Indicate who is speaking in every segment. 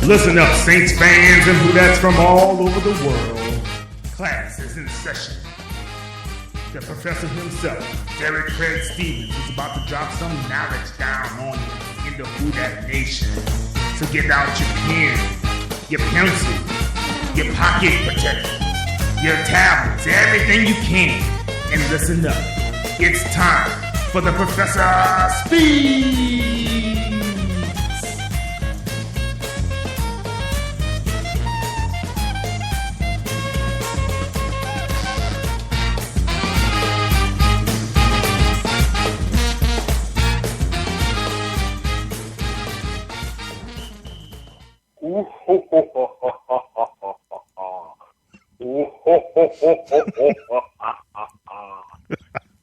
Speaker 1: Listen up, Saints fans and Who-Dats from all over the world. Class is in session. The professor himself, Derek Craig Stevens, is about to drop some knowledge down on you in the Who-Dat Nation. So get out your pen, your pencil, your pocket protector, your tablets, everything you can, and listen up. It's time for the Professor Speaks.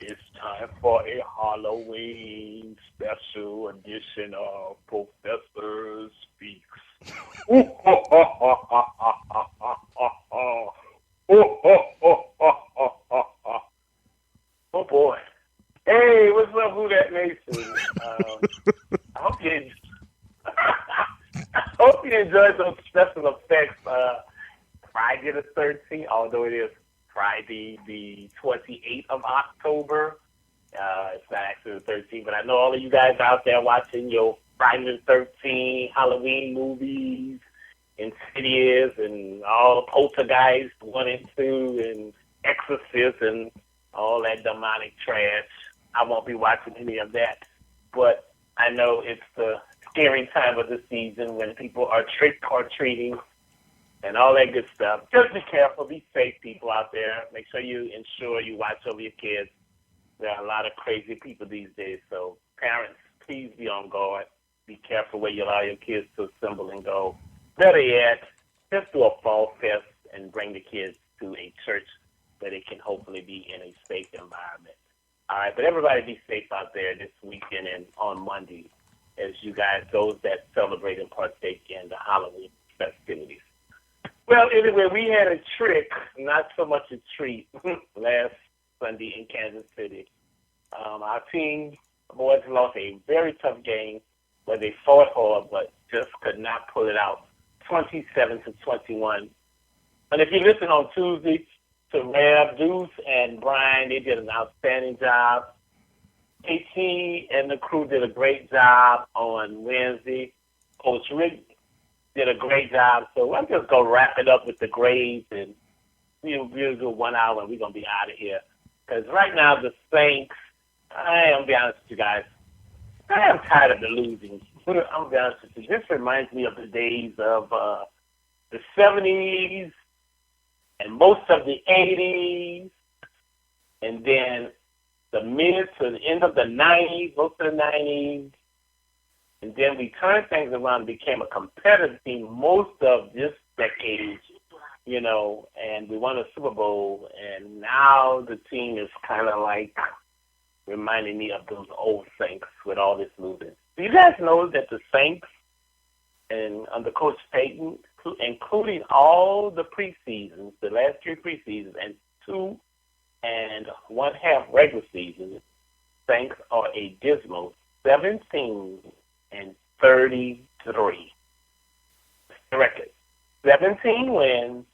Speaker 2: It's time for a Halloween special edition of Professor Speaks. Oh boy. Hey, what's up, Who-Dat Nation? I hope you enjoyed those special effects. Friday the 13th, although it is Friday the 28th of October. It's not actually the 13th, but I know all of you guys out there watching your Friday the 13th Halloween movies, Insidious, and all the Poltergeist 1 and 2, and Exorcist, and all that demonic trash. I won't be watching any of that, but I know it's the scary time of the season when people are trick-or-treating and all that good stuff. Just be careful. Be safe, people out there. Make sure you ensure you watch over your kids. There are a lot of crazy people these days, so parents, please be on guard. Be careful where you allow your kids to assemble and go. Better yet, just do a fall fest and bring the kids to a church where they can hopefully be in a safe environment. All right, but everybody be safe out there this weekend and on Monday as you guys, those that celebrate and partake in the Halloween festivities. Well, anyway, we had a trick, not so much a treat, last Sunday in Kansas City. Our team, the boys, lost a very tough game where they fought hard but just could not pull it out, 27-21. And if you listen on Tuesday to Rev, Deuce, and Brian, they did an outstanding job. KT and the crew did a great job on Wednesday. Coach Rick did a great job. So I'm just going to wrap it up with the grades, and we'll do 1 hour, and we're going to be out of here. Because right now, the Saints, I'm going to be honest with you guys, I am tired of the losing. I'm going to be honest with you. This reminds me of the days of the 70s and most of the 80s, and then the mid to the end of the 90s, most of the 90s. And then we turned things around and became a competitive team most of this decade, and we won a Super Bowl. And now the team is kind of like reminding me of those old Saints with all this losing. Do you guys know that the Saints, and under Coach Payton, including all the preseasons, the last 3 preseasons, and 2 1/2 regular season, Saints are a dismal 17-33. The record: 17 wins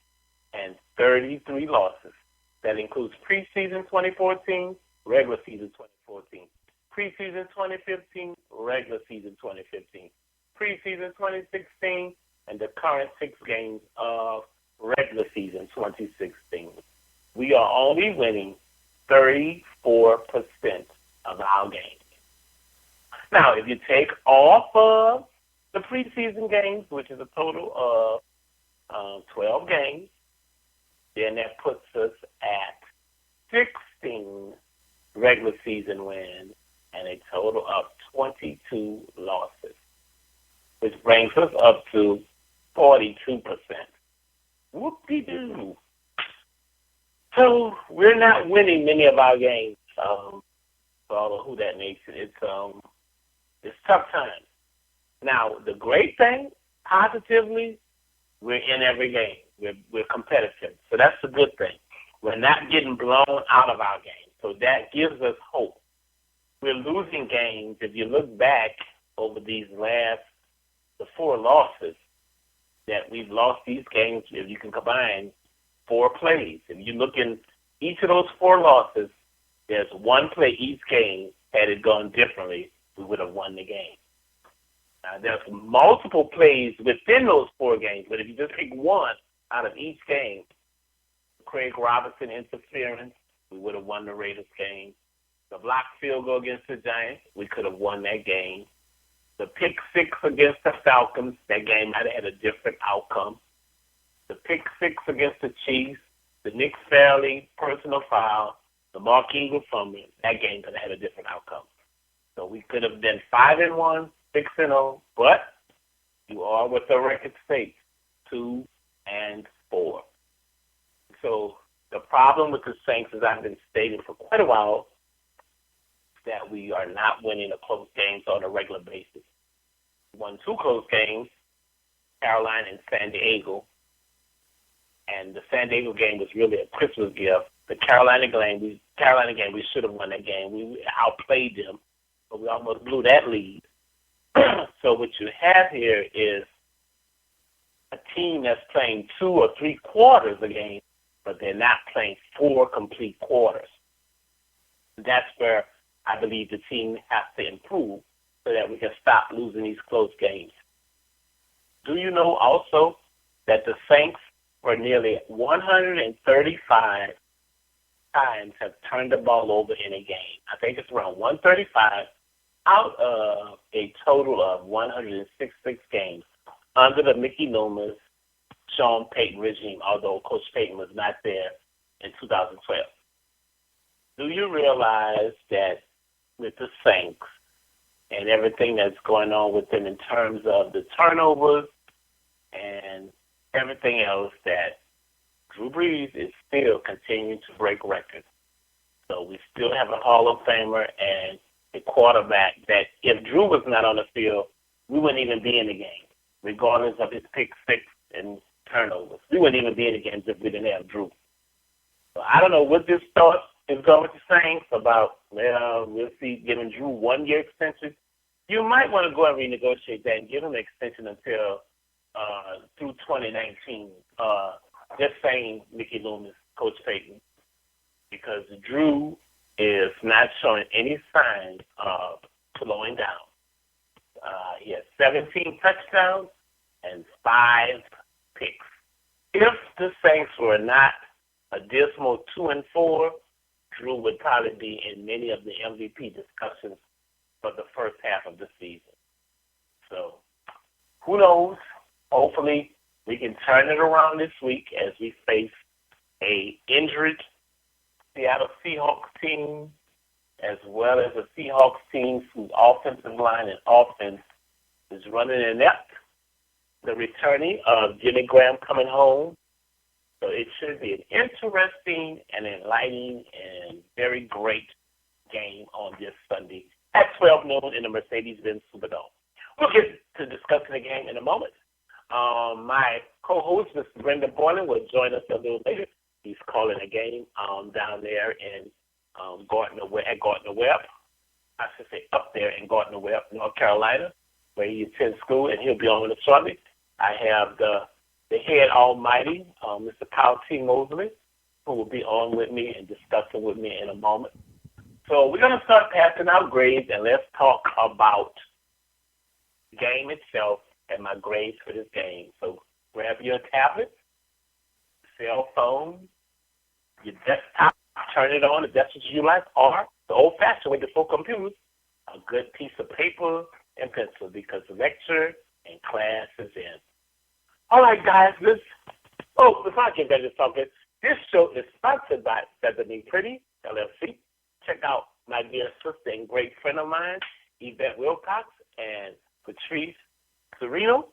Speaker 2: and 33 losses. That includes preseason 2014, regular season 2014, preseason 2015, regular season 2015, preseason 2016, and the current 6 games of regular season 2016. We are only winning 34% of our games. Now, if you take off of the preseason games, which is a total of 12 games, then that puts us at 16 regular season wins and a total of 22 losses, which brings us up to 42%. Whoop-de-doo. So we're not winning many of our games. For all of Who-Dat Nation, it's tough times. Now, the great thing, positively, we're in every game. We're competitive. So that's a good thing. We're not getting blown out of our game. So that gives us hope. We're losing games. If you look back over these last, the 4 losses, that we've lost these games if you can combine 4 plays. If you look in each of those 4 losses, there's 1 play each game. Had it gone differently, we would have won the game. Now, there's multiple plays within those 4 games, but if you just pick one out of each game, Craig Robinson interference, we would have won the Raiders game. The blocked field goal against the Giants, we could have won that game. The pick 6 against the Falcons, that game might have had a different outcome. The pick 6 against the Chiefs, the Nick Fairley personal foul, the Mark Ingram fumble, that game could have had a different outcome. So we could have been 5-1, 6-0, but you are what the record states, 2-4. So the problem with the Saints, as I've been stating for quite a while, is that we are not winning the close games on a regular basis. We won 2 close games, Carolina and San Diego, and the San Diego game was really a Christmas gift. The Carolina game, we should have won that game. We outplayed them, but we almost blew that lead. So what you have here is a team that's playing 2 or 3 quarters a game, but they're not playing 4 complete quarters. That's where I believe the team has to improve so that we can stop losing these close games. Do you know also that the Saints for nearly 135 times have turned the ball over in a game? I think it's around 135 out of a total of 166 games under the Mickey Loomis, Sean Payton regime, although Coach Payton was not there in 2012. Do you realize that with the Saints and everything that's going on with them in terms of the turnovers and everything else, that Drew Brees is still continuing to break records? So we still have a Hall of Famer and a quarterback that if Drew was not on the field, we wouldn't even be in the game, regardless of his pick 6 and turnovers. We wouldn't even be in the game if we didn't have Drew. So I don't know what this thought is going with the Saints about, we'll see, giving Drew 1-year extension. You might want to go and renegotiate that and give him an extension until through 2019. Just saying Mickey Loomis, Coach Payton, because Drew is not showing any signs of slowing down. He has 17 touchdowns and 5 picks. If the Saints were not a dismal 2-4, Drew would probably be in many of the MVP discussions for the first half of the season. So, who knows? Hopefully, we can turn it around this week as we face a injured Seattle Seahawks team, as well as a Seahawks team whose offensive line and offense is running inept. The returning of Jimmy Graham coming home. So it should be an interesting and enlightening and very great game on this Sunday at 12 noon in the Mercedes-Benz Superdome. We'll get to discussing the game in a moment. My co-host, Mr. Brendan Boylan, will join us a little later. He's calling a game down there in Gardner Webb. I should say up there in Gardner Webb, North Carolina, where he attends school, and he'll be on with us shortly. I have the head almighty, Mr. Kyle T. Mosley, who will be on with me and discussing with me in a moment. So we're going to start passing out grades, and let's talk about the game itself and my grades for this game. So grab your tablet, cell phone, your desktop, turn it on if that's what you like, or the old-fashioned way before computers, a good piece of paper and pencil, because the lecture and class is in. All right, guys, before I get ready to talk, this show is sponsored by Feather Pretty, LLC. Check out my dear sister and great friend of mine, Yvette Wilcox and Patrice Sereno.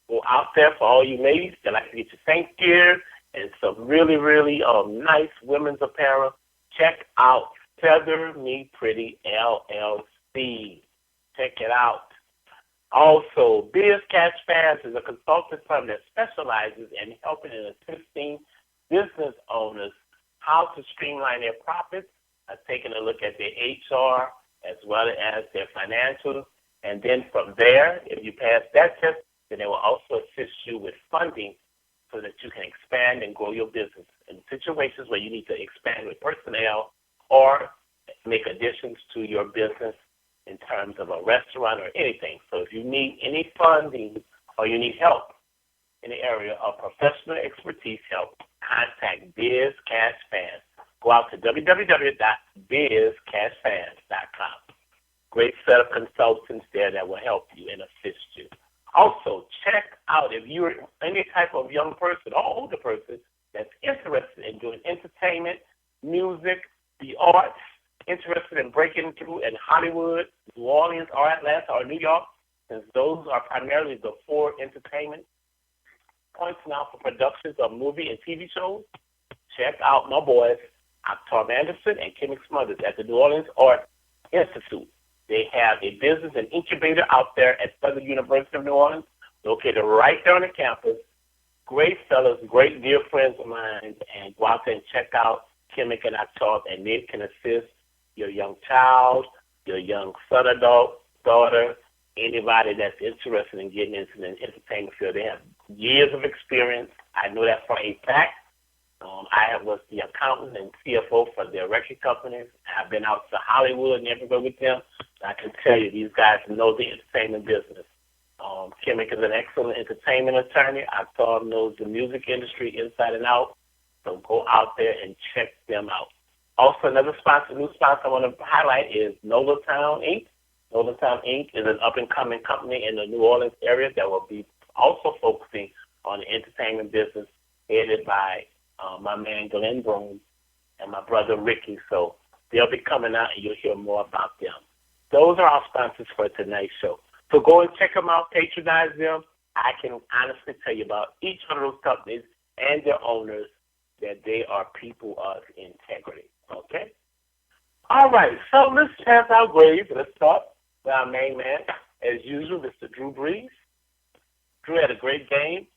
Speaker 2: Go out there for all you ladies that like to get your Saints gear and some really, really nice women's apparel. Check out Feather Me Pretty, LLC. Check it out. Also, Biz Cash Fast is a consulting firm that specializes in helping and assisting business owners how to streamline their profits, taking a look at their HR as well as their financials. And then from there, if you pass that test, then they will also assist assist you with funding so that you can expand and grow your business in situations where you need to expand with personnel or make additions to your business in terms of a restaurant or anything. So if you need any funding or you need help in the area of professional expertise help, contact Biz Cash Fans. Go out to www.bizcashfans.com. Great set of consultants there that will help you and assist you. Also, check out if you're any type of young person or older person that's interested in doing entertainment, music, the arts, interested in breaking through in Hollywood, New Orleans, or Atlanta, or New York, since those are primarily the four entertainment points now for productions of movie and TV shows. Check out my boys, Tom Anderson and Kimmy Smothers at the New Orleans Art Institute. They have a business and incubator out there at Southern University of New Orleans, located right there on the campus. Great fellows, great dear friends of mine, and go out there and check out Kimmick and Tom, and they can assist your young child, your young son or daughter, anybody that's interested in getting into the entertainment field. They have years of experience. I know that for a fact. I was the accountant and CFO for their record companies. I've been out to Hollywood and everywhere with them. I can tell you, these guys know the entertainment business. Kimmick is an excellent entertainment attorney. Tom knows the music industry inside and out. So go out there and check them out. Also, another new sponsor I want to highlight is Nobletown Inc. Nobletown Inc. is an up-and-coming company in the New Orleans area that will be also focusing on the entertainment business, headed by my man Glenn Broom and my brother Ricky. So they'll be coming out and you'll hear more about them. Those are our sponsors for tonight's show. So go and check them out, patronize them. I can honestly tell you about each one of those companies and their owners that they are people of integrity. Okay? All right, so let's pass our grave. Let's start with our main man, as usual, Mr. Drew Brees. Drew had a great game.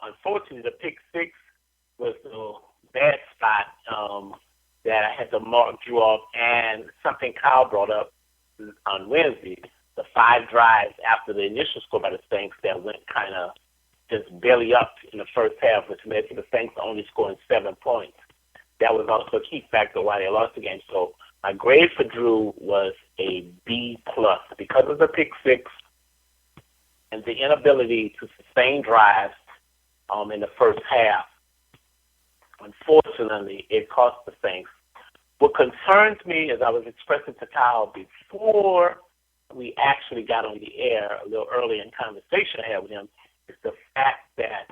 Speaker 2: Unfortunately, the pick six was a bad spot that I had to mark Drew off, and something Kyle brought up on Wednesday, the 5 drives after the initial score by the Saints that went kind of just belly up in the first half, which led to the Saints only scoring 7 points. That was also a key factor why they lost the game. So my grade for Drew was a B+ because of the pick six and the inability to sustain drives in the first half. Unfortunately, it cost the Saints. What concerns me, as I was expressing to Kyle before we actually got on the air a little early in conversation I had with him, is the fact that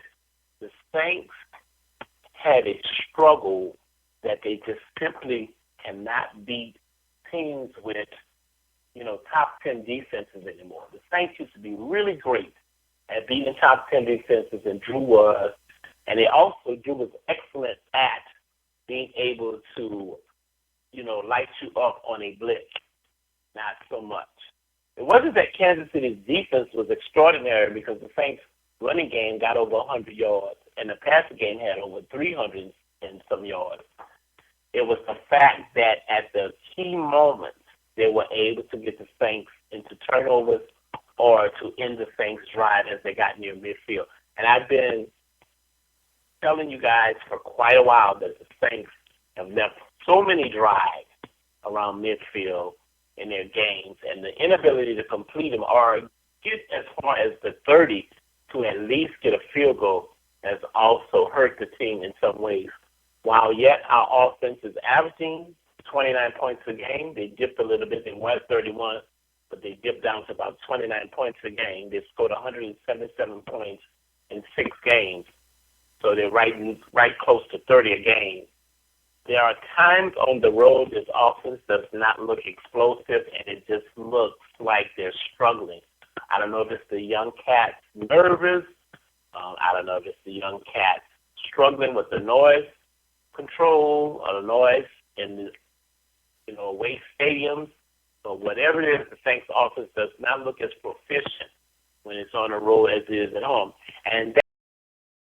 Speaker 2: the Saints had a struggle that they just simply cannot beat teams with, top 10 defenses anymore. The Saints used to be really great at beating top 10 defenses, and Drew was. And Drew was excellent at being able to, light you up on a blitz. Not so much. It wasn't that Kansas City's defense was extraordinary because the Saints' running game got over 100 yards and the passing game had over 300 and some yards. It was the fact that at the key moments, they were able to get the Saints into turnovers or to end the Saints' drive as they got near midfield. And I've been telling you guys for quite a while that the Saints have left so many drives around midfield in their games, and the inability to complete them or get as far as the 30 to at least get a field goal has also hurt the team in some ways. While yet our offense is averaging 29 points a game, they dipped a little bit. They were at 31, but they dipped down to about 29 points a game. They've scored 177 points in 6 games. So they're right close to 30 a game. There are times on the road this offense does not look explosive, and it just looks like they're struggling. I don't know if it's the young cats nervous. I don't know if it's the young cats struggling with the noise control or the noise in the away stadiums. But whatever it is, the Saints offense does not look as proficient when it's on the road as it is at home. And